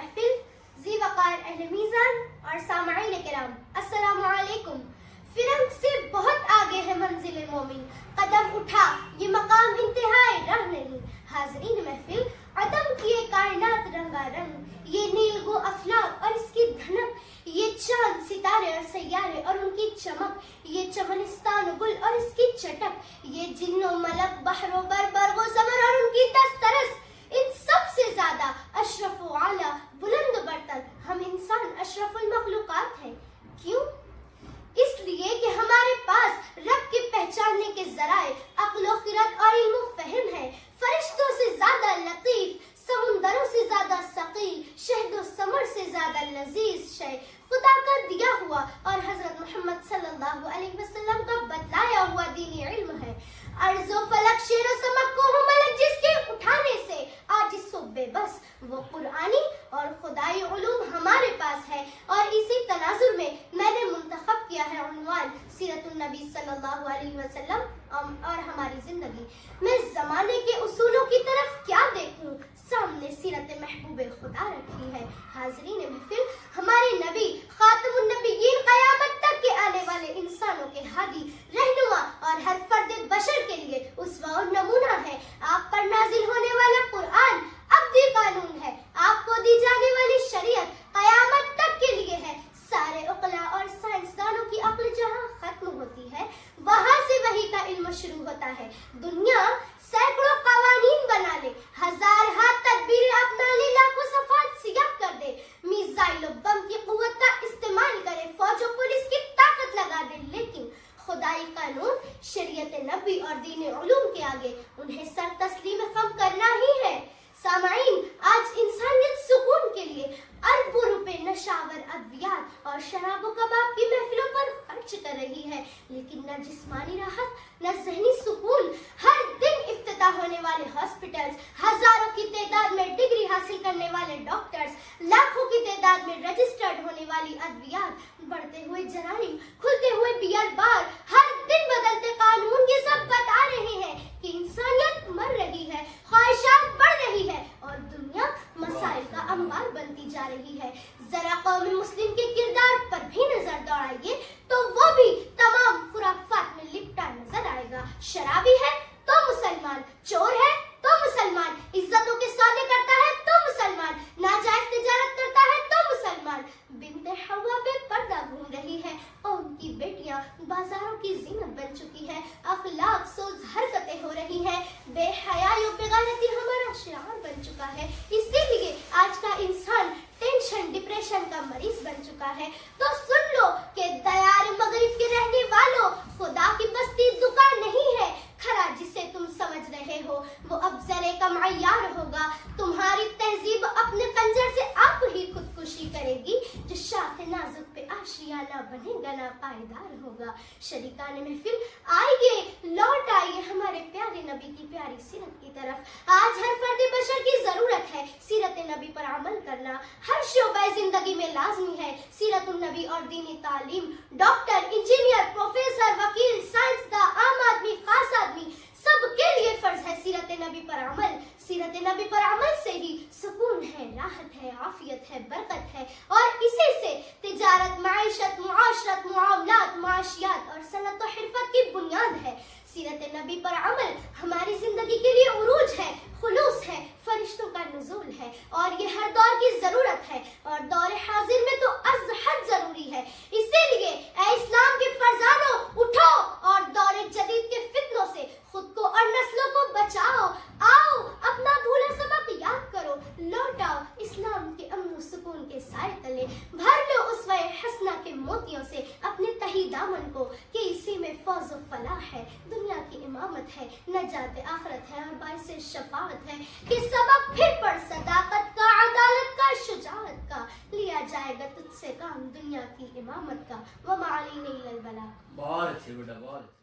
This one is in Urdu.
محفل، ذی وقار اہل میزان اور سامعین کرام، السلام علیکم۔ فرنگ سے بہت آگے ہے منزل مومن، قدم اٹھا یہ مقام انتہائے راہ نہیں۔ حاضرین محفل، عدم کیے کائنات رنگا رنگ، یہ نیل گو افلاک اور اس کی دھنک، یہ چاند ستارے اور سیارے اور ان کی چمک، یہ چمنستان و گل اور اس کی چٹک، یہ جن و ملک بحر و بر، برق و زمر اور ان کی دسترس، ان سب سے زیادہ اشرف و اعلیٰ، بلند و برتر ہم انسان اشرف المخلوقات ہیں۔ کیوں؟ اس لیے کہ ہمارے پاس رب کے پہچاننے کے ذرائع عقل و خرد اور علم و فہم ہے۔ فرشتوں سے زیادہ لطیف، سمندروں سے زیادہ ثقیل، شہد و ثمر سے زیادہ لذیذ شے خدا کا دیا ہوا اور حضرت محمد صلی اللہ علیہ وسلم کا بتلایا ہوا دینی علم ہے۔ ارض و فلک، شیر و سمک کو ہو ملک جس کے اٹھانے سے عاجز و بے بس، وہ قرآنی اور خدائی علوم ہمارے پاس ہے۔ اور اسی تناظر میں میں نے منتخب کیا ہے عنوان سیرت النبی صلی اللہ علیہ وسلم اور ہماری زندگی۔ میں زمانے کے اصولوں کی طرف کیا دیکھوں، سامنے سیرت محبوب خدا رکھی ہے۔ حاضرین محفل، ہمارے نبی خاتم النبیین، قیامت تک کے آنے والے انسانوں کے ہادی، رہنما اور ہر فرد بشر کے لیے اسوہ اور نمونہ ہے۔ آپ پر نازل ہونے والا قرآن ابدی قانون ہے، آپ کو دی جانے والی شریعت قیامت تک کے لیے ہے۔ سارے عقلاء اور سائنسدانوں کی عقل جہاں ختم ہوتی ہے، وہاں سے وحی کا علم شروع ہوتا ہے۔ دنیا سینکڑوں قوانین بنا لے، ہزار ہاتھ تدبیریں اپنا لے، لاکھوں صفحات سیاہ کر دے، میزائل و بم کی قوت کا استعمال کرے، فوج و پولیس کی طاقت لگا دے، لیکن خدائی قانون، شریعت نبی اور دین علوم کے آگے انہیں سر تسلیم خم کرنا ہی ہے۔ سامعین، آج انسانیت سکون کے لیے اربوں روپے نشاور ادویات اور شراب و کباب کی محفلوں پر خرچ کر رہی ہے، لیکن نہ جسمانی راحت نہ ذہنی سکون۔ ہر دن افتتاح ہونے والے ہاسپٹلز، ہزاروں کی تعداد میں ڈگری حاصل کرنے والے ڈاکٹرز، لاکھوں کی تعداد میں رجسٹرڈ ہونے والی ادویات، بڑھتے ہوئے جرائم، کھلتے ہوئے بیئر بار، ہر دن بدلتے قانون، یہ سب بتا رہے ہیں کہ انسانیت مر رہی ہے، خواہشات بڑھ رہی ہے اور دنیا مسائل کا انبار بنتی جا رہی ہے۔ ذرا قوم مسلم کے کردار پر بھی نظر دوڑائیے تو وہ بھی تمام خرافات میں لپٹا نظر آئے گا۔ شرابی ہے تو مسلمان، چور ہے تو مسلمان، عزتوں کے سودے کرتا ہے تو مسلمان، ناجائز تجارت کرتا ہے تو مسلمان۔ بنت حوا بے پردہ گھوم رہی ہے، قوم کی بیٹیاں بازاروں کی زینت بن چکی ہے، اخلاق سوز حرکتیں ہو رہی ہیں، بے حیائی و بغیرتی ہمارا شعار بن چکا ہے۔ اسی لیے آج کا انسان ٹینشن، ڈپریشن کا مریض بن چکا ہے۔ تو سن لو کہ دیار مغرب کے رہنے والوں، خدا کی بستی دکان نہیں ہے، کھڑا جسے تم سمجھ رہے ہو وہ اب ذرے کا معیار ہوگا۔ تمہاری تہذیب اپنے خنجر سے آپ ہی خودکشی کرے گی، جو شاخ نازک پہ آشیانہ بنے گا نہ پائیدار ہوگا۔ شریکان محفل، آئیے، لوٹ آئیے ہمارے پیارے نبی کی پیاری سیرت کی طرف۔ آج ہر فرد بشر کی ضرورت ہے سیرت نبی پر عمل کرنا، ہر شعبہ زندگی میں لازمی ہے سیرت النبی اور دینی تعلیم۔ ڈاکٹر، انجینئر، پروفیسر، وکیل، سائنسداں، عام آدمی، خاص آدمی، سب کے لیے فرض ہے سیرت نبی پر عمل۔ سیرت نبی پر عمل سے ہی سکون ہے، راحت ہے، عافیت ہے، برکت ہے، اور اسی سے تجارت، معیشت، معاشرت، معاملات، معاشیات اور صنعت و حرفت کی بنیاد ہے۔ سیرت نبی پر عمل ہماری زندگی کے لیے عروج ہے، خلوص ہے، فرشتوں کا نزول ہے، اور یہ ہر دور کی ضرورت ہے، اور دور حاضر میں تو از حد ضروری ہے۔ اسی لیے اے اسلام کے فرزانوں، اٹھو اور دور جدید کے فتنوں سے خود کو اور نسلوں کو بچاؤ۔ آؤ، اپنا بھولا سبق یاد کرو، لوٹ آؤ اسلام کے امن و سکون کے سائے تلے، بھر لو اسوہ حسنہ کے موتیوں سے اپنے تہی دامن کو، کہ اسی میں فوز و فلاح ہے، دنیا کی امامت ہے، نجات آخرت ہے اور باعث شفاعت ہے۔ کہ سبق پھر پڑھ صداقت کا، عدالت کا، شجاعت کا، لیا جائے گا تجھ سے کام دنیا کی امامت کا۔ وما علینا الا البلاغ۔ بہت اچھے بیٹا، بہت اچھے۔